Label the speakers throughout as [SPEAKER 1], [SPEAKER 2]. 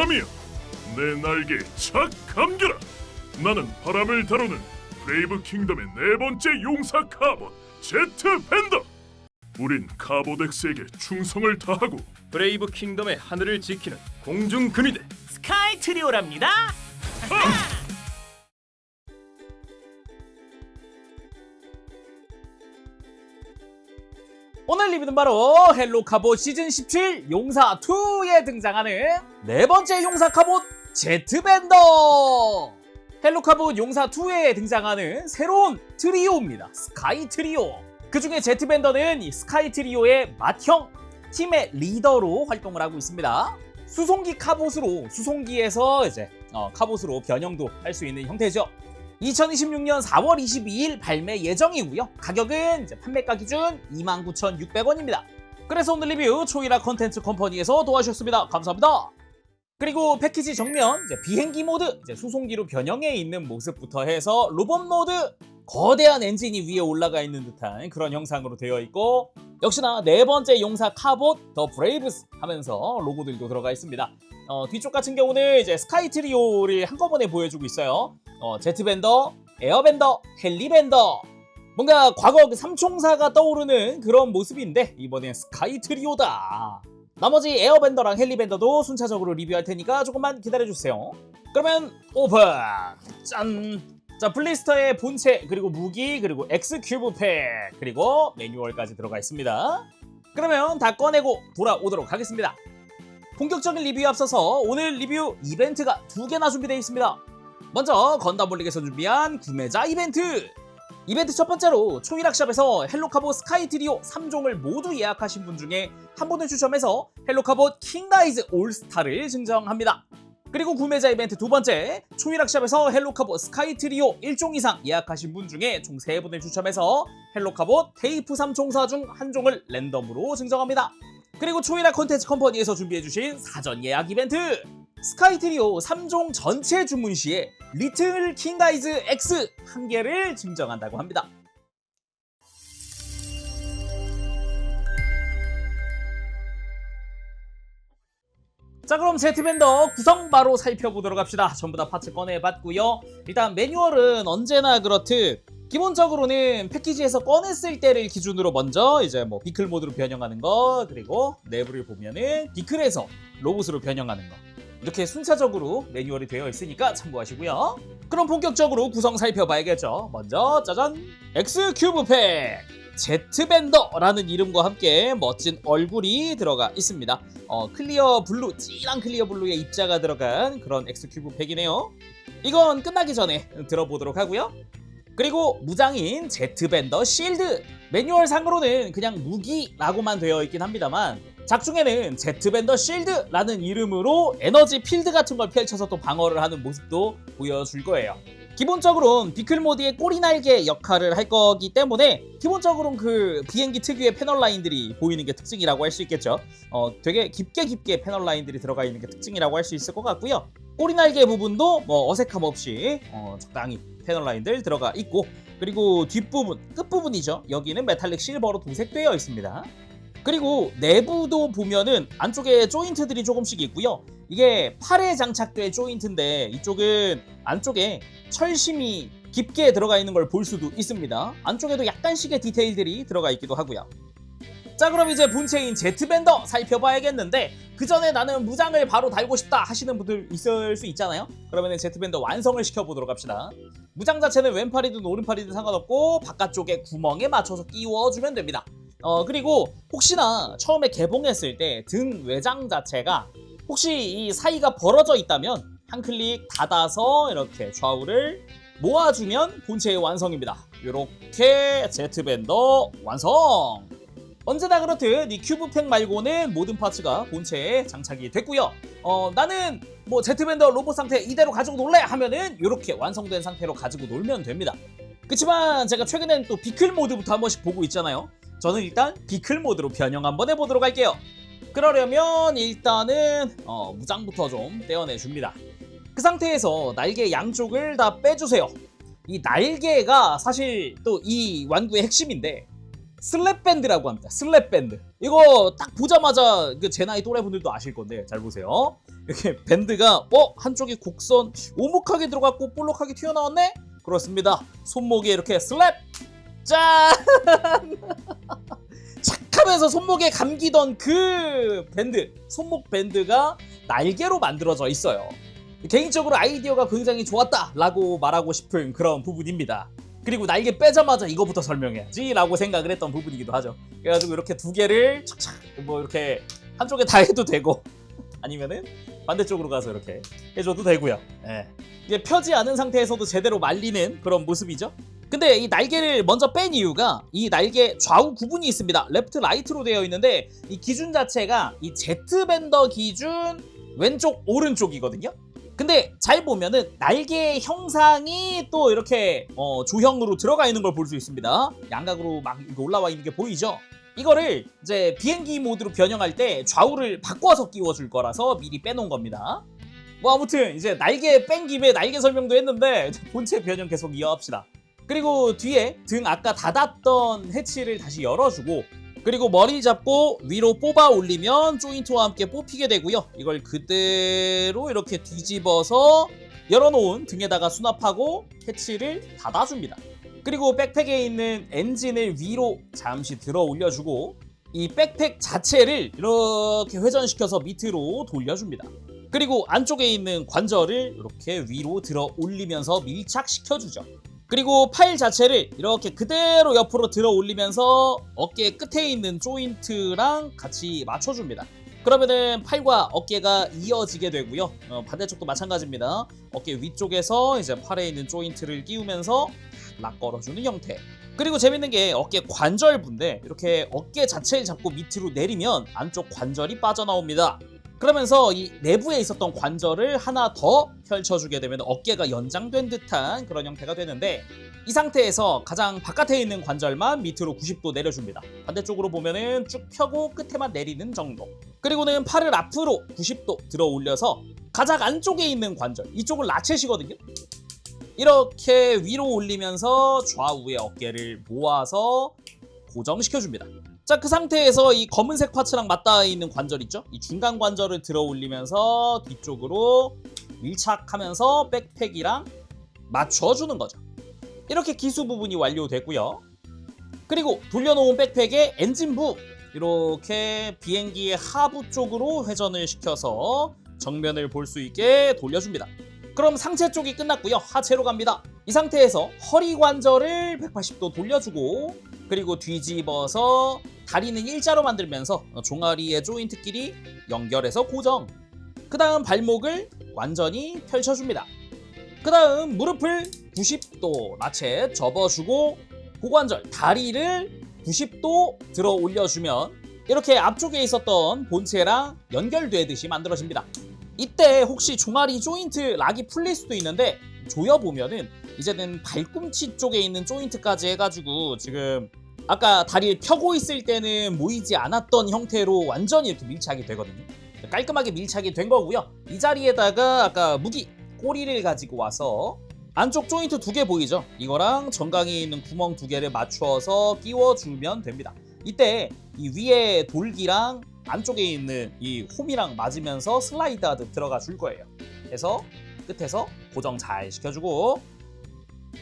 [SPEAKER 1] 바람이여, 내 날개에 착 감겨라. 나는 바람을 다루는 브레이브 킹덤의 네 번째 용사 카봇 제트 벤더. 우린 카보덱스에게 충성을 다하고
[SPEAKER 2] 브레이브 킹덤의 하늘을 지키는 공중 근위대
[SPEAKER 3] 스카이 트리오랍니다. 오늘 리뷰는 바로 헬로 카봇 시즌 17 용사 2에 등장하는 네 번째 용사 카봇 제트 벤더. 헬로 카봇 용사 2에 등장하는 새로운 트리오입니다. 스카이 트리오. 그 중에 제트 벤더는 이 스카이 트리오의 맏형 팀의 리더로 활동을 하고 있습니다. 수송기 카봇으로 수송기에서 이제 카봇으로 변형도 할 수 있는 형태죠. 2026년 4월 22일 발매 예정이고요. 가격은 이제 판매가 기준 29,600원입니다. 그래서 오늘 리뷰 초이라 컨텐츠 컴퍼니에서 도와주셨습니다. 감사합니다. 그리고 패키지 정면 이제 비행기 모드, 이제 수송기로 변형해 있는 모습부터 해서 로봇 모드, 거대한 엔진이 위에 올라가 있는 듯한 그런 형상으로 되어 있고, 역시나 네 번째 용사 카봇 더 브레이브스 하면서 로고들도 들어가 있습니다. 뒤쪽 같은 경우는 이제 스카이 트리오를 한꺼번에 보여주고 있어요. 제트 벤더, 에어 벤더, 헬리 벤더. 뭔가 과거 그 삼총사가 떠오르는 그런 모습인데 이번엔 스카이 트리오다. 나머지 에어 벤더랑 헬리 벤더도 순차적으로 리뷰할 테니까 조금만 기다려주세요. 그러면 오픈! 짠! 자, 블리스터의 본체, 그리고 무기, 그리고 X 큐브 팩, 그리고 매뉴얼까지 들어가 있습니다. 그러면 다 꺼내고 돌아오도록 하겠습니다. 본격적인 리뷰에 앞서서 오늘 리뷰 이벤트가 2개나 준비되어 있습니다. 먼저 건담몰릭에서 준비한 구매자 이벤트! 이벤트 첫 번째로 초이락샵에서 헬로카봇 스카이 트리오 3종을 모두 예약하신 분 중에 한 분을 추첨해서 헬로카봇 킹가이즈 올스타를 증정합니다. 그리고 구매자 이벤트 두 번째, 초이락샵에서 헬로카봇 스카이 트리오 1종 이상 예약하신 분 중에 총 3분을 추첨해서 헬로카봇 테이프 3총사 중 한 종을 랜덤으로 증정합니다. 그리고 초이라 콘텐츠 컴퍼니에서 준비해주신 사전 예약 이벤트! 스카이 트리오 3종 전체 주문 시에 리틀 킹가이즈 X 1개를 증정한다고 합니다. 자, 그럼 제트 벤더 구성 바로 살펴보도록 합시다. 전부 다 파츠 꺼내봤고요. 일단 매뉴얼은 언제나 그렇듯 기본적으로는 패키지에서 꺼냈을 때를 기준으로 먼저 이제 뭐 비클 모드로 변형하는 거, 그리고 내부를 보면은 비클에서 로봇으로 변형하는 거, 이렇게 순차적으로 매뉴얼이 되어 있으니까 참고하시고요. 그럼 본격적으로 구성 살펴봐야겠죠. 먼저 짜잔! X 큐브 팩! 제트 벤더라는 이름과 함께 멋진 얼굴이 들어가 있습니다. 클리어 블루, 진한 클리어 블루의 입자가 들어간 그런 X 큐브 팩이네요. 이건 끝나기 전에 들어보도록 하고요. 그리고 무장인 제트 벤더 실드! 매뉴얼 상으로는 그냥 무기라고만 되어 있긴 합니다만 작중에는 제트 벤더 실드라는 이름으로 에너지 필드 같은 걸 펼쳐서 또 방어를 하는 모습도 보여줄 거예요. 기본적으로는 비클 모드의 꼬리 날개 역할을 할 거기 때문에 기본적으로는 그 비행기 특유의 패널 라인들이 보이는 게 특징이라고 할 수 있겠죠. 되게 깊게 패널 라인들이 들어가 있는 게 특징이라고 할 수 있을 것 같고요. 꼬리 날개 부분도 뭐 어색함 없이 적당히 패널 라인들 들어가 있고, 그리고 뒷부분, 끝부분이죠. 여기는 메탈릭 실버로 도색되어 있습니다. 그리고 내부도 보면은 안쪽에 조인트들이 조금씩 있고요. 이게 팔에 장착될 조인트인데 이쪽은 안쪽에 철심이 깊게 들어가 있는 걸 볼 수도 있습니다. 안쪽에도 약간씩의 디테일들이 들어가 있기도 하고요. 자, 그럼 이제 본체인 제트 벤더 살펴봐야겠는데 그 전에 나는 무장을 바로 달고 싶다 하시는 분들 있을 수 있잖아요. 그러면 제트 벤더 완성을 시켜보도록 합시다. 무장 자체는 왼팔이든 오른팔이든 상관없고 바깥쪽에 구멍에 맞춰서 끼워주면 됩니다. 그리고 혹시나 처음에 개봉했을 때 등 외장 자체가 혹시 이 사이가 벌어져 있다면 한 클릭 닫아서 이렇게 좌우를 모아주면 본체의 완성입니다. 이렇게 제트 벤더 완성! 언제나 그렇듯 이 큐브팩 말고는 모든 파츠가 본체에 장착이 됐고요. 나는 뭐 제트 벤더 로봇 상태 이대로 가지고 놀래 하면은 이렇게 완성된 상태로 가지고 놀면 됩니다. 그치만 제가 최근엔 또 비클 모드부터 한 번씩 보고 있잖아요. 저는 일단 비클 모드로 변형 한번 해보도록 할게요. 그러려면 일단은 무장부터 좀 떼어내줍니다. 그 상태에서 날개 양쪽을 다 빼주세요. 이 날개가 사실 또 이 완구의 핵심인데 슬랩밴드라고 합니다. 슬랩밴드. 이거 딱 보자마자 제 나이 또래분들도 아실 건데 잘 보세요. 이렇게 밴드가 한쪽이 곡선 오목하게 들어갔고 볼록하게 튀어나왔네? 그렇습니다. 손목에 이렇게 슬랩! 짠! 착하면서 손목에 감기던 그 밴드, 손목 밴드가 날개로 만들어져 있어요. 개인적으로 아이디어가 굉장히 좋았다라고 말하고 싶은 그런 부분입니다. 그리고 날개 빼자마자 이거부터 설명해야지 라고 생각을 했던 부분이기도 하죠. 그래가지고 이렇게 두 개를 착착 이렇게 한쪽에 다 해도 되고 아니면은 반대쪽으로 가서 이렇게 해줘도 되고요. 예. 이게 펴지 않은 상태에서도 제대로 말리는 그런 모습이죠. 근데 이 날개를 먼저 뺀 이유가 이 날개 좌우 구분이 있습니다. 레프트 라이트로 되어 있는데 이 기준 자체가 이 Z밴더 기준 왼쪽 오른쪽이거든요. 근데 잘 보면은 날개 형상이 또 이렇게 조형으로 들어가 있는 걸 볼 수 있습니다. 양각으로 막 올라와 있는 게 보이죠? 이거를 이제 비행기 모드로 변형할 때 좌우를 바꿔서 끼워줄 거라서 미리 빼놓은 겁니다. 뭐 아무튼 이제 날개 뺀 김에 날개 설명도 했는데 본체 변형 계속 이어합시다. 그리고 뒤에 등 아까 닫았던 해치를 다시 열어주고 그리고 머리 잡고 위로 뽑아 올리면 조인트와 함께 뽑히게 되고요. 이걸 그대로 이렇게 뒤집어서 열어놓은 등에다가 수납하고 해치를 닫아줍니다. 그리고 백팩에 있는 엔진을 위로 잠시 들어 올려주고 이 백팩 자체를 이렇게 회전시켜서 밑으로 돌려줍니다. 그리고 안쪽에 있는 관절을 이렇게 위로 들어 올리면서 밀착시켜주죠. 그리고 파일 자체를 이렇게 그대로 옆으로 들어 올리면서 어깨 끝에 있는 조인트랑 같이 맞춰줍니다. 그러면은 팔과 어깨가 이어지게 되고요. 반대쪽도 마찬가지입니다. 어깨 위쪽에서 이제 팔에 있는 조인트를 끼우면서 락 걸어주는 형태. 그리고 재밌는 게 어깨 관절부인데 이렇게 어깨 자체를 잡고 밑으로 내리면 안쪽 관절이 빠져나옵니다. 그러면서 이 내부에 있었던 관절을 하나 더 펼쳐주게 되면 어깨가 연장된 듯한 그런 형태가 되는데 이 상태에서 가장 바깥에 있는 관절만 밑으로 90도 내려줍니다. 반대쪽으로 보면은 쭉 펴고 끝에만 내리는 정도. 그리고는 팔을 앞으로 90도 들어 올려서 가장 안쪽에 있는 관절, 이쪽은 라쳇이거든요. 이렇게 위로 올리면서 좌우의 어깨를 모아서 고정시켜줍니다. 자, 그 상태에서 이 검은색 파츠랑 맞닿아 있는 관절 있죠? 이 중간 관절을 들어 올리면서 뒤쪽으로 밀착하면서 백팩이랑 맞춰주는 거죠. 이렇게 기수 부분이 완료됐고요. 그리고 돌려놓은 백팩의 엔진부 이렇게 비행기의 하부 쪽으로 회전을 시켜서 정면을 볼 수 있게 돌려줍니다. 그럼 상체 쪽이 끝났고요. 하체로 갑니다. 이 상태에서 허리 관절을 180도 돌려주고 그리고 뒤집어서 다리는 일자로 만들면서 종아리의 조인트끼리 연결해서 고정. 그 다음 발목을 완전히 펼쳐줍니다. 그 다음 무릎을 90도 라쳇 접어주고 고관절, 다리를 90도 들어 올려주면 이렇게 앞쪽에 있었던 본체랑 연결되듯이 만들어집니다. 이때 혹시 종아리 조인트 락이 풀릴 수도 있는데 조여보면은 이제는 발꿈치 쪽에 있는 조인트까지 해가지고 지금 아까 다리를 펴고 있을 때는 모이지 않았던 형태로 완전히 이렇게 밀착이 되거든요. 깔끔하게 밀착이 된 거고요. 이 자리에다가 아까 무기 꼬리를 가지고 와서 안쪽 조인트 2개 보이죠? 이거랑 정강이에 있는 구멍 2개를 맞춰서 끼워주면 됩니다. 이때 이 위에 돌기랑 안쪽에 있는 이 홈이랑 맞으면서 슬라이드 하듯 들어가 줄 거예요. 그래서 끝에서 고정 잘 시켜주고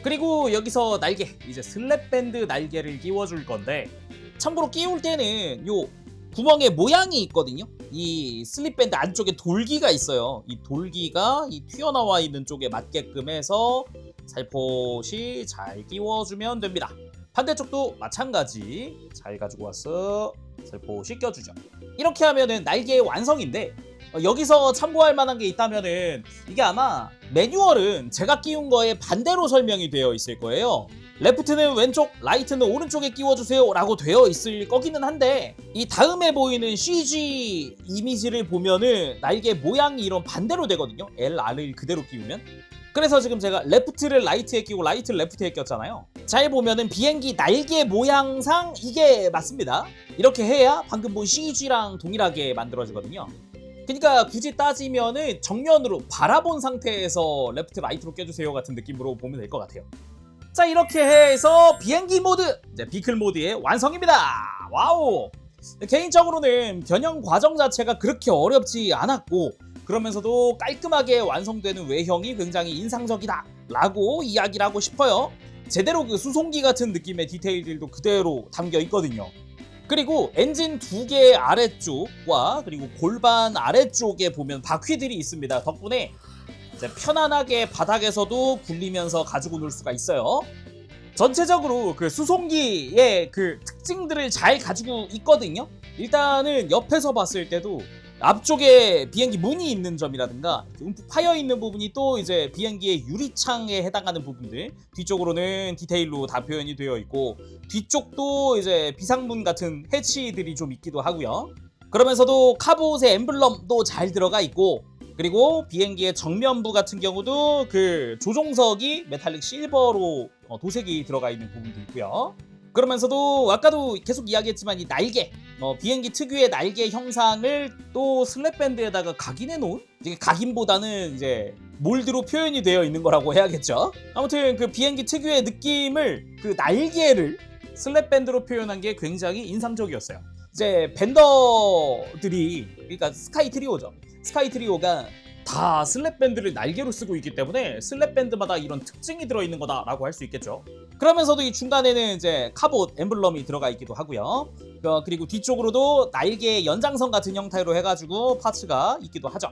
[SPEAKER 3] 그리고 여기서 날개, 이제 슬랩밴드 날개를 끼워줄 건데 참고로 끼울 때는 요 구멍에 모양이 있거든요. 이 슬립밴드 안쪽에 돌기가 있어요. 이 돌기가 이 튀어나와 있는 쪽에 맞게끔 해서 살포시 잘 끼워주면 됩니다. 반대쪽도 마찬가지 잘 가지고 와서 살포시 껴주죠. 이렇게 하면은 날개의 완성인데 여기서 참고할 만한 게 있다면은 이게 아마 매뉴얼은 제가 끼운 거에 반대로 설명이 되어 있을 거예요. 레프트는 왼쪽, 라이트는 오른쪽에 끼워주세요 라고 되어 있을 거기는 한데 이 다음에 보이는 CG 이미지를 보면은 날개 모양이 이런 반대로 되거든요. LR을 그대로 끼우면. 그래서 지금 제가 레프트를 라이트에 끼고 라이트를 레프트에 꼈잖아요. 잘 보면은 비행기 날개 모양상 이게 맞습니다. 이렇게 해야 방금 본 CG랑 동일하게 만들어지거든요. 그러니까 굳이 따지면은 정면으로 바라본 상태에서 레프트 라이트로 껴주세요 같은 느낌으로 보면 될 것 같아요. 자, 이렇게 해서 비행기 모드, 이제 비클 모드의 완성입니다. 와우. 개인적으로는 변형 과정 자체가 그렇게 어렵지 않았고 그러면서도 깔끔하게 완성되는 외형이 굉장히 인상적이다 라고 이야기를 하고 싶어요. 제대로 그 수송기 같은 느낌의 디테일들도 그대로 담겨 있거든요. 그리고 엔진 2개 아래쪽과 그리고 골반 아래쪽에 보면 바퀴들이 있습니다. 덕분에 이제 편안하게 바닥에서도 굴리면서 가지고 놀 수가 있어요. 전체적으로 그 수송기의 그 특징들을 잘 가지고 있거든요. 일단은 옆에서 봤을 때도 앞쪽에 비행기 문이 있는 점이라든가 움푹 파여 있는 부분이 또 이제 비행기의 유리창에 해당하는 부분들, 뒤쪽으로는 디테일로 다 표현이 되어 있고 뒤쪽도 이제 비상문 같은 해치들이 좀 있기도 하고요. 그러면서도 카봇의 엠블럼도 잘 들어가 있고 그리고 비행기의 정면부 같은 경우도 그 조종석이 메탈릭 실버로 도색이 들어가 있는 부분도 있고요. 그러면서도 아까도 계속 이야기했지만 이 날개, 비행기 특유의 날개 형상을 또 슬랩밴드에다가 각인해 놓은, 이게 각인보다는 이제 몰드로 표현이 되어 있는 거라고 해야겠죠. 아무튼 그 비행기 특유의 느낌을 그 날개를 슬랩밴드로 표현한 게 굉장히 인상적이었어요. 이제 밴더들이, 그러니까 스카이 트리오죠. 스카이 트리오가 다 슬랩밴드를 날개로 쓰고 있기 때문에 슬랩밴드마다 이런 특징이 들어있는 거다라고 할 수 있겠죠. 그러면서도 이 중간에는 이제 카봇 엠블럼이 들어가 있기도 하고요. 그리고 뒤쪽으로도 날개의 연장선 같은 형태로 해가지고 파츠가 있기도 하죠.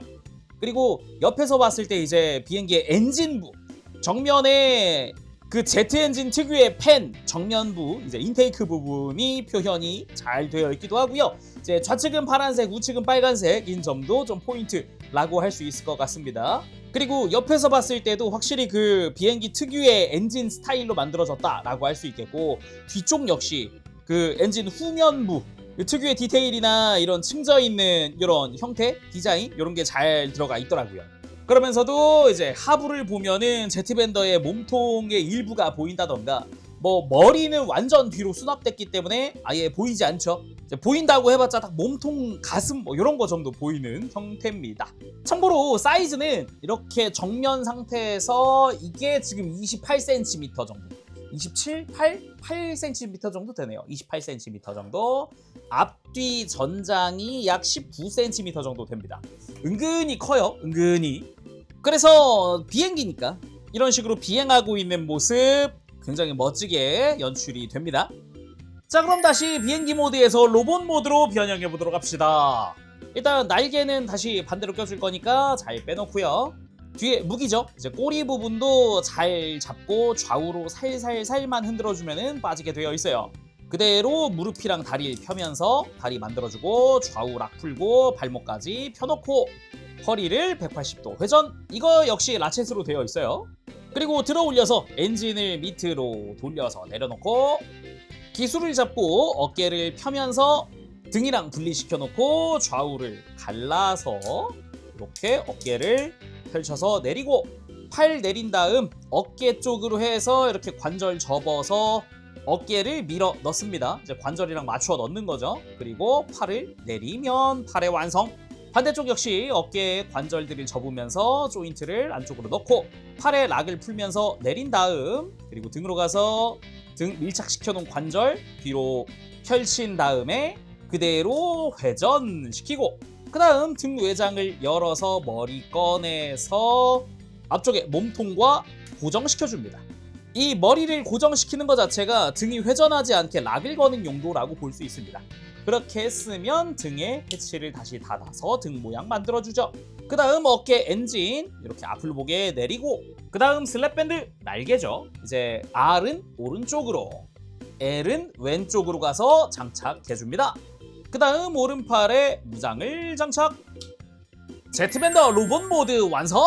[SPEAKER 3] 그리고 옆에서 봤을 때 이제 비행기의 엔진부, 정면에 그 제트 엔진 특유의 팬 정면부 이제 인테이크 부분이 표현이 잘 되어 있기도 하고요. 이제 좌측은 파란색, 우측은 빨간색인 점도 좀 포인트라고 할 수 있을 것 같습니다. 그리고 옆에서 봤을 때도 확실히 그 비행기 특유의 엔진 스타일로 만들어졌다라고 할 수 있겠고 뒤쪽 역시 그 엔진 후면부 그 특유의 디테일이나 이런 층져 있는 이런 형태, 디자인 이런 게 잘 들어가 있더라고요. 그러면서도 이제 하부를 보면은 제트밴더의 몸통의 일부가 보인다던가 뭐 머리는 완전 뒤로 수납됐기 때문에 아예 보이지 않죠. 이제 보인다고 해봤자 딱 몸통, 가슴 뭐 이런 거 정도 보이는 형태입니다. 참고로 사이즈는 이렇게 정면 상태에서 이게 지금 28cm 정도, 27, 8cm 정도 되네요. 28cm 정도. 앞뒤 전장이 약 19cm 정도 됩니다. 은근히 커요. 은근히. 그래서 비행기니까 이런 식으로 비행하고 있는 모습 굉장히 멋지게 연출이 됩니다. 자, 그럼 다시 비행기 모드에서 로봇 모드로 변형해 보도록 합시다. 일단 날개는 다시 반대로 껴줄 거니까 잘 빼놓고요. 뒤에 무기죠. 이제 꼬리 부분도 잘 잡고 좌우로 살살살만 흔들어주면 빠지게 되어 있어요. 그대로 무릎이랑 다리를 펴면서 다리 만들어주고 좌우 락 풀고 발목까지 펴놓고 허리를 180도 회전, 이거 역시 라쳇으로 되어 있어요. 그리고 들어 올려서 엔진을 밑으로 돌려서 내려놓고 기술을 잡고 어깨를 펴면서 등이랑 분리시켜 놓고 좌우를 갈라서 이렇게 어깨를 펼쳐서 내리고 팔 내린 다음 어깨 쪽으로 해서 이렇게 관절 접어서 어깨를 밀어 넣습니다. 이제 관절이랑 맞추어 넣는 거죠. 그리고 팔을 내리면 팔의 완성. 반대쪽 역시 어깨에 관절들을 접으면서 조인트를 안쪽으로 넣고 팔에 락을 풀면서 내린 다음 그리고 등으로 가서 등 밀착시켜 놓은 관절 뒤로 펼친 다음에 그대로 회전시키고 그 다음 등 외장을 열어서 머리 꺼내서 앞쪽에 몸통과 고정시켜줍니다. 이 머리를 고정시키는 것 자체가 등이 회전하지 않게 락을 거는 용도라고 볼 수 있습니다. 그렇게 했으면 등에 해치를 다시 닫아서 등 모양 만들어주죠. 그 다음 어깨 엔진 이렇게 앞을 보게 내리고 그 다음 슬랩밴드 날개죠. 이제 R은 오른쪽으로 L은 왼쪽으로 가서 장착해줍니다. 그 다음 오른팔에 무장을 장착. 제트밴더 로봇 모드 완성!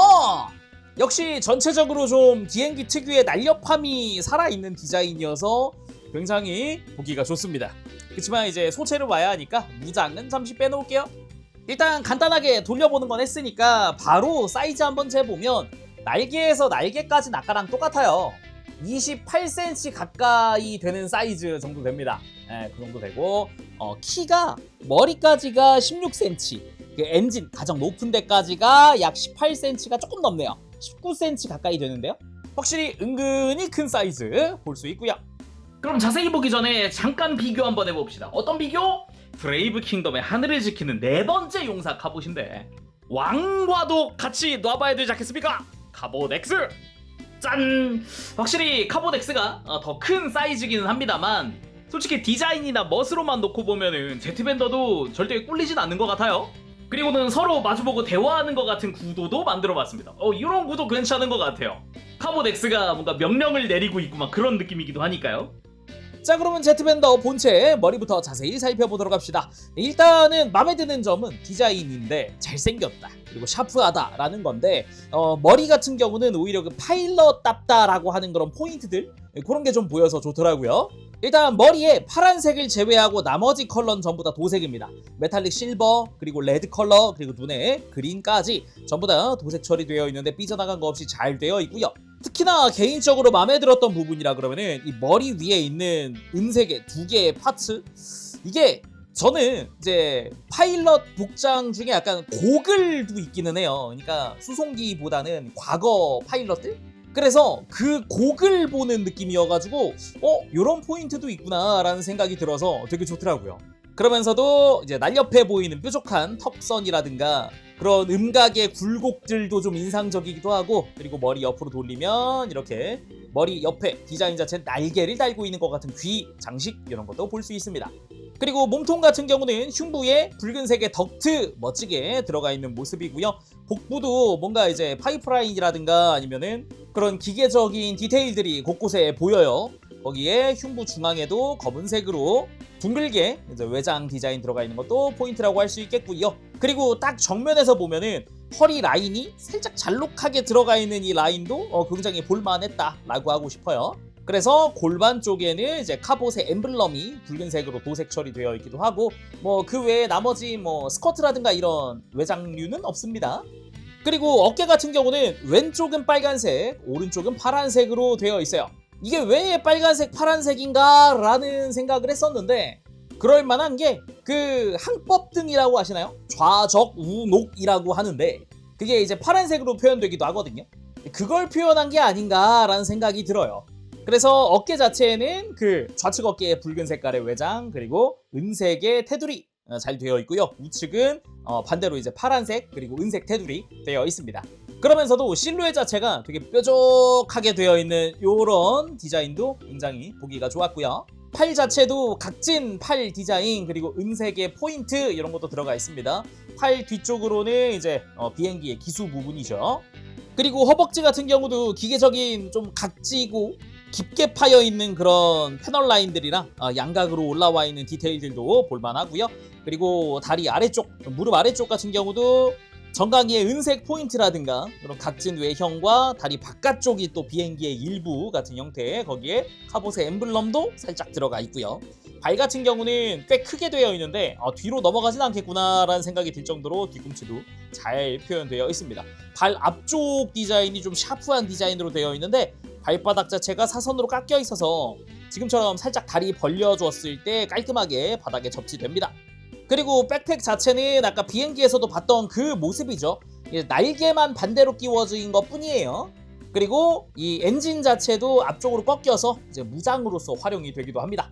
[SPEAKER 3] 역시 전체적으로 좀 비행기 특유의 날렵함이 살아있는 디자인이어서 굉장히 보기가 좋습니다. 그렇지만 이제 소체를 봐야 하니까 무장은 잠시 빼놓을게요. 일단 간단하게 돌려보는 건 했으니까 바로 사이즈 한번 재보면 날개에서 날개까지는 아까랑 똑같아요. 28cm 가까이 되는 사이즈 정도 됩니다. 네, 그 정도 되고 키가 머리까지가 16cm, 그 엔진 가장 높은 데까지가 약 18cm가 조금 넘네요. 19cm 가까이 되는데요. 확실히 은근히 큰 사이즈 볼 수 있고요. 그럼 자세히 보기 전에 잠깐 비교 한번 해봅시다. 어떤 비교? 브레이브 킹덤의 하늘을 지키는 네 번째 용사 갑옷인데 왕과도 같이 놔봐야 되지 않겠습니까? 갑옷 X! 짠! 확실히 갑옷 X가 더 큰 사이즈기는 합니다만 솔직히 디자인이나 멋으로만 놓고 보면은 제트밴더도 절대 꿀리진 않는 것 같아요. 그리고는 서로 마주보고 대화하는 것 같은 구도도 만들어봤습니다. 이런 구도 괜찮은 것 같아요. 갑옷 X가 뭔가 명령을 내리고 있고 막 그런 느낌이기도 하니까요. 자, 그러면 제트밴더 본체 머리부터 자세히 살펴보도록 합시다. 일단은 마음에 드는 점은 디자인인데 잘생겼다 그리고 샤프하다라는 건데 머리 같은 경우는 오히려 그 파일럿답다라고 하는 그런 포인트들 그런 게 좀 보여서 좋더라고요. 일단 머리에 파란색을 제외하고 나머지 컬러는 전부 다 도색입니다. 메탈릭 실버, 그리고 레드 컬러, 그리고 눈에 그린까지 전부 다 도색 처리되어 있는데 삐져나간 거 없이 잘 되어 있고요. 특히나 개인적으로 마음에 들었던 부분이라 그러면은 이 머리 위에 있는 은색의 두 개의 파츠, 이게 저는 이제 파일럿 복장 중에 약간 고글도 있기는 해요. 그러니까 수송기보다는 과거 파일럿들? 그래서 그 고글 보는 느낌이어가지고 요런 포인트도 있구나 라는 생각이 들어서 되게 좋더라고요. 그러면서도 이제 날렵해 보이는 뾰족한 턱선이라든가 그런 음각의 굴곡들도 좀 인상적이기도 하고, 그리고 머리 옆으로 돌리면 이렇게 머리 옆에 디자인 자체는 날개를 달고 있는 것 같은 귀 장식 이런 것도 볼 수 있습니다. 그리고 몸통 같은 경우는 흉부에 붉은색의 덕트 멋지게 들어가 있는 모습이고요. 복부도 뭔가 이제 파이프라인이라든가 아니면은 그런 기계적인 디테일들이 곳곳에 보여요. 거기에 흉부 중앙에도 검은색으로 둥글게 이제 외장 디자인 들어가 있는 것도 포인트라고 할 수 있겠고요. 그리고 딱 정면에서 보면은 허리 라인이 살짝 잘록하게 들어가 있는 이 라인도 굉장히 볼만했다라고 하고 싶어요. 그래서 골반 쪽에는 이제 카봇의 엠블럼이 붉은색으로 도색 처리되어 있기도 하고, 뭐 그 외에 나머지 뭐 스커트라든가 이런 외장류는 없습니다. 그리고 어깨 같은 경우는 왼쪽은 빨간색, 오른쪽은 파란색으로 되어 있어요. 이게 왜 빨간색, 파란색인가 라는 생각을 했었는데, 그럴 만한 게 그 항법등이라고 하시나요? 좌적 우녹이라고 하는데 그게 이제 파란색으로 표현되기도 하거든요. 그걸 표현한 게 아닌가라는 생각이 들어요. 그래서 어깨 자체에는 그 좌측 어깨에 붉은 색깔의 외장, 그리고 은색의 테두리 잘 되어 있고요. 우측은 반대로 이제 파란색 그리고 은색 테두리 되어 있습니다. 그러면서도 실루엣 자체가 되게 뾰족하게 되어 있는 이런 디자인도 굉장히 보기가 좋았고요. 팔 자체도 각진 팔 디자인, 그리고 은색의 포인트 이런 것도 들어가 있습니다. 팔 뒤쪽으로는 이제 비행기의 기수 부분이죠. 그리고 허벅지 같은 경우도 기계적인 좀 각지고 깊게 파여 있는 그런 패널 라인들이랑 양각으로 올라와 있는 디테일들도 볼만하고요. 그리고 다리 아래쪽, 무릎 아래쪽 같은 경우도 정강이의 은색 포인트라든가 그런 각진 외형과 다리 바깥쪽이 또 비행기의 일부 같은 형태, 거기에 카봇의 엠블럼도 살짝 들어가 있고요. 발 같은 경우는 꽤 크게 되어 있는데 뒤로 넘어가진 않겠구나 라는 생각이 들 정도로 뒤꿈치도 잘 표현되어 있습니다. 발 앞쪽 디자인이 좀 샤프한 디자인으로 되어 있는데 발바닥 자체가 사선으로 깎여 있어서 지금처럼 살짝 다리 벌려줬을 때 깔끔하게 바닥에 접지됩니다. 그리고 백팩 자체는 아까 비행기에서도 봤던 그 모습이죠. 날개만 반대로 끼워진 것 뿐이에요. 그리고 이 엔진 자체도 앞쪽으로 꺾여서 이제 무장으로서 활용이 되기도 합니다.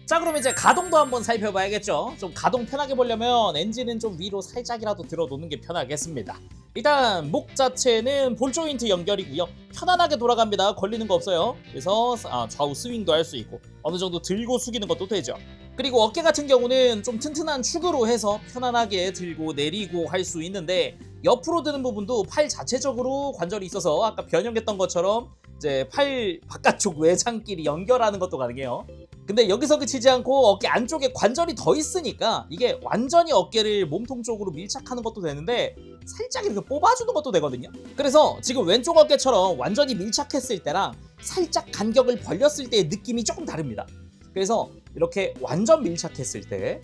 [SPEAKER 3] 자, 그럼 이제 가동도 한번 살펴봐야겠죠. 좀 가동 편하게 보려면 엔진은 좀 위로 살짝이라도 들어놓는 게 편하겠습니다. 일단 목 자체는 볼 조인트 연결이고요. 편안하게 돌아갑니다. 걸리는 거 없어요. 그래서 좌우 스윙도 할 수 있고 어느 정도 들고 숙이는 것도 되죠. 그리고 어깨 같은 경우는 좀 튼튼한 축으로 해서 편안하게 들고 내리고 할 수 있는데, 옆으로 드는 부분도 팔 자체적으로 관절이 있어서 아까 변형했던 것처럼 이제 팔 바깥쪽 외장끼리 연결하는 것도 가능해요. 근데 여기서 그치지 않고 어깨 안쪽에 관절이 더 있으니까 이게 완전히 어깨를 몸통 쪽으로 밀착하는 것도 되는데 살짝 이렇게 뽑아주는 것도 되거든요. 그래서 지금 왼쪽 어깨처럼 완전히 밀착했을 때랑 살짝 간격을 벌렸을 때의 느낌이 조금 다릅니다. 그래서 이렇게 완전 밀착했을 때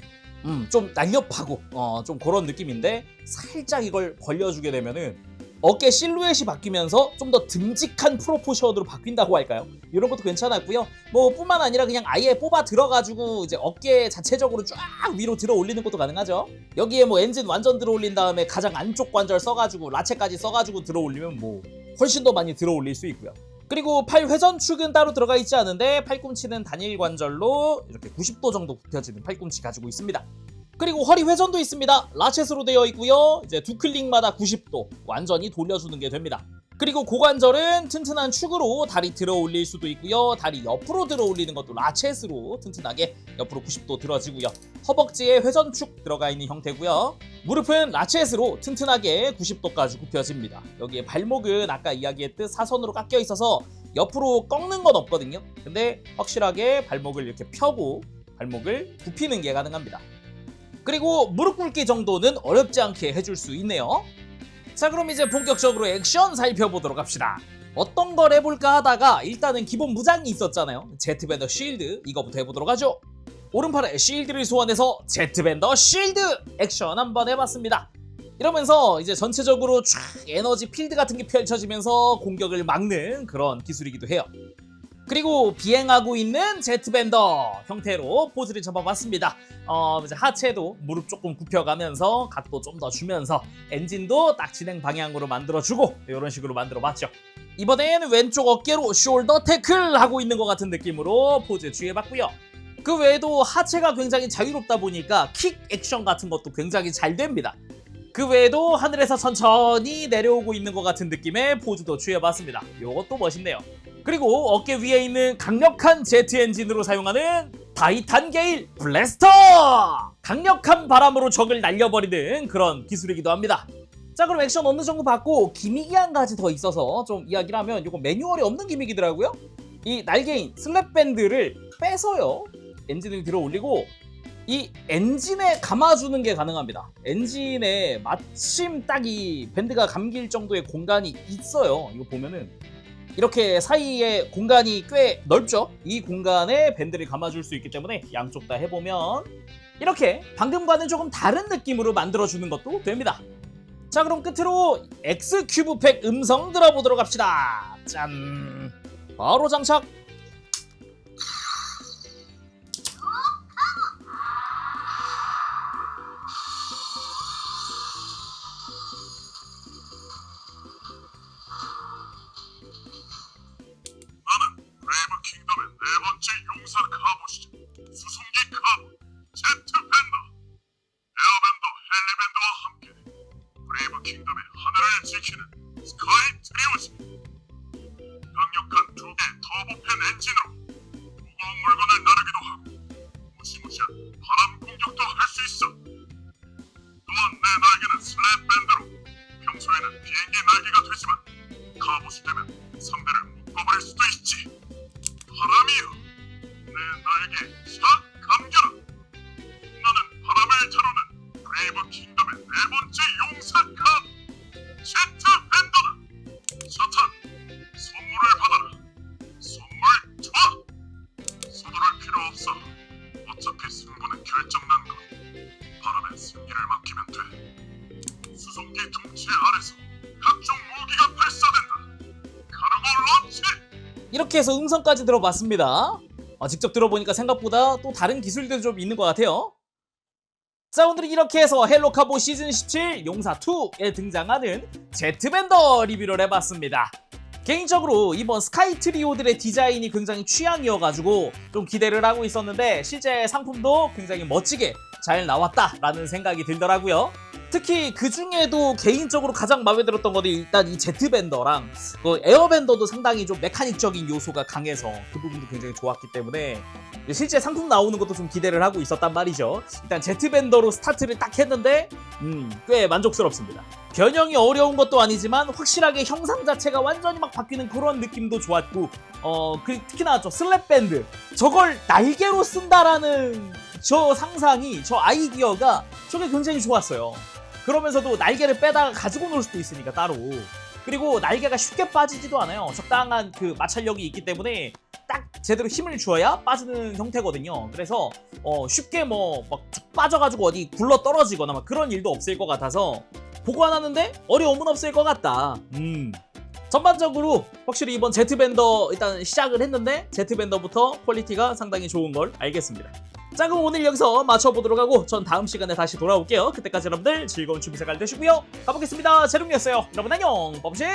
[SPEAKER 3] 좀 날렵하고 좀 그런 느낌인데, 살짝 이걸 벌려주게 되면은 어깨 실루엣이 바뀌면서 좀 더 듬직한 프로포션으로 바뀐다고 할까요? 이런 것도 괜찮았고요. 뭐 뿐만 아니라 그냥 아예 뽑아 들어가지고 이제 어깨 자체적으로 쫙 위로 들어 올리는 것도 가능하죠. 여기에 뭐 엔진 완전 들어 올린 다음에 가장 안쪽 관절 써가지고 라체까지 써가지고 들어 올리면 뭐 훨씬 더 많이 들어 올릴 수 있고요. 그리고 팔 회전축은 따로 들어가 있지 않은데 팔꿈치는 단일 관절로 이렇게 90도 정도 굽혀지는 팔꿈치 가지고 있습니다. 그리고 허리 회전도 있습니다. 라쳇으로 되어 있고요. 이제 두 클릭마다 90도 완전히 돌려주는 게 됩니다. 그리고 고관절은 튼튼한 축으로 다리 들어 올릴 수도 있고요. 다리 옆으로 들어 올리는 것도 라쳇으로 튼튼하게 옆으로 90도 들어지고요. 허벅지에 회전축 들어가 있는 형태고요. 무릎은 라쳇으로 튼튼하게 90도까지 굽혀집니다. 여기에 발목은 아까 이야기했듯 사선으로 깎여 있어서 옆으로 꺾는 건 없거든요. 근데 확실하게 발목을 이렇게 펴고 발목을 굽히는 게 가능합니다. 그리고 무릎 꿇기 정도는 어렵지 않게 해줄 수 있네요. 자, 그럼 이제 본격적으로 액션 살펴보도록 합시다. 어떤 걸 해볼까 하다가 일단은 기본 무장이 있었잖아요. 제트밴더 쉴드, 이거부터 해보도록 하죠. 오른팔에 쉴드를 소환해서 제트밴더 쉴드 액션 한번 해봤습니다. 이러면서 이제 전체적으로 쫙 에너지 필드 같은 게 펼쳐지면서 공격을 막는 그런 기술이기도 해요. 그리고 비행하고 있는 제트밴더 형태로 포즈를 잡아봤습니다. 이제 하체도 무릎 조금 굽혀가면서 각도 좀 더 주면서 엔진도 딱 진행 방향으로 만들어주고 이런 식으로 만들어봤죠. 이번엔 왼쪽 어깨로 숄더 태클 하고 있는 것 같은 느낌으로 포즈 취해봤고요. 그 외에도 하체가 굉장히 자유롭다 보니까 킥 액션 같은 것도 굉장히 잘 됩니다. 그 외에도 하늘에서 천천히 내려오고 있는 것 같은 느낌의 포즈도 취해봤습니다. 이것도 멋있네요. 그리고 어깨 위에 있는 강력한 제트 엔진으로 사용하는 타이탄 게일 블래스터! 강력한 바람으로 적을 날려버리는 그런 기술이기도 합니다. 자, 그럼 액션 어느 정도 받고 기믹이 한 가지 더 있어서 좀 이야기를 하면 이거 매뉴얼이 없는 기믹이더라고요. 이 날개인 슬랩밴드를 빼서요 엔진을 들어 올리고 이 엔진에 감아주는 게 가능합니다. 엔진에 마침 딱 이 밴드가 감길 정도의 공간이 있어요. 이거 보면은 이렇게 사이에 공간이 꽤 넓죠? 이 공간에 밴드를 감아줄 수 있기 때문에 양쪽 다 해보면 이렇게 방금과는 조금 다른 느낌으로 만들어주는 것도 됩니다. 자, 그럼 끝으로 X 큐브 팩 음성 들어보도록 합시다. 짠! 바로 장착!
[SPEAKER 1] 브레이브 킹덤의 네 번째 용사 카봇이죠. 수송기 카봇, 제트밴더, 에어밴더, 헬리밴더와 함께 브레이브 킹덤의 하늘을 지키는 스카이 트리오즈입니다. 강력한 두 개의 터보팬 엔진으로 무거운 물건을 나르기도 하고 무시무시한 바람 공격도 할 수 있어. 또한 내 날개는 슬랩밴드로 평소에는 비행기 날개가 되지만 카봇이 되면 상대를 묶어버릴 수도 있지. 바람이여, 내 날개 샥 감겨라. 나는 바람을 다루는 브레이브 킹덤의 네 번째 용사 카봇 제트밴더다. 사탄, 선물을 받아라. 선물 줘. 서두를 필요 없어. 어차피 승부는 결정난 것. 바람에 승리를 맡기면 돼. 수송기 둥치 아래서 각종 무기가 발사된다. 카르고 런치!
[SPEAKER 3] 이렇게 해서 음성까지 들어봤습니다. 직접 들어보니까 생각보다 또 다른 기술들도 좀 있는 것 같아요. 자, 오늘은 이렇게 해서 헬로 카봇 시즌 17 용사 2에 등장하는 제트밴더 리뷰를 해봤습니다. 개인적으로 이번 스카이 트리오들의 디자인이 굉장히 취향이어가지고 좀 기대를 하고 있었는데 실제 상품도 굉장히 멋지게 잘 나왔다라는 생각이 들더라고요. 특히 그 중에도 개인적으로 가장 마음에 들었던 것이 일단 이 제트밴더랑 에어밴더도 상당히 좀 메카닉적인 요소가 강해서 그 부분도 굉장히 좋았기 때문에 실제 상품 나오는 것도 좀 기대를 하고 있었단 말이죠. 일단 제트밴더로 스타트를 딱 했는데 꽤 만족스럽습니다. 변형이 어려운 것도 아니지만 확실하게 형상 자체가 완전히 막 바뀌는 그런 느낌도 좋았고 특히나 저 슬랩밴드 저걸 날개로 쓴다라는 저 상상이 저 아이디어가 저게 굉장히 좋았어요. 그러면서도 날개를 빼다가 가지고 놀 수도 있으니까 따로. 그리고 날개가 쉽게 빠지지도 않아요. 적당한 그 마찰력이 있기 때문에 딱 제대로 힘을 줘야 빠지는 형태거든요. 그래서 쉽게 뭐 막 쭉 빠져가지고 어디 굴러 떨어지거나 막 그런 일도 없을 것 같아서 보관하는데 어려움은 없을 것 같다. 전반적으로 확실히 이번 제트밴더 일단 시작을 했는데 제트밴더부터 퀄리티가 상당히 좋은 걸 알겠습니다. 자, 그럼 오늘 여기서 마쳐보도록 하고 전 다음 시간에 다시 돌아올게요. 그때까지 여러분들 즐거운 취미 생활 되시고요. 가보겠습니다. 제롱이었어요. 여러분 안녕. 범시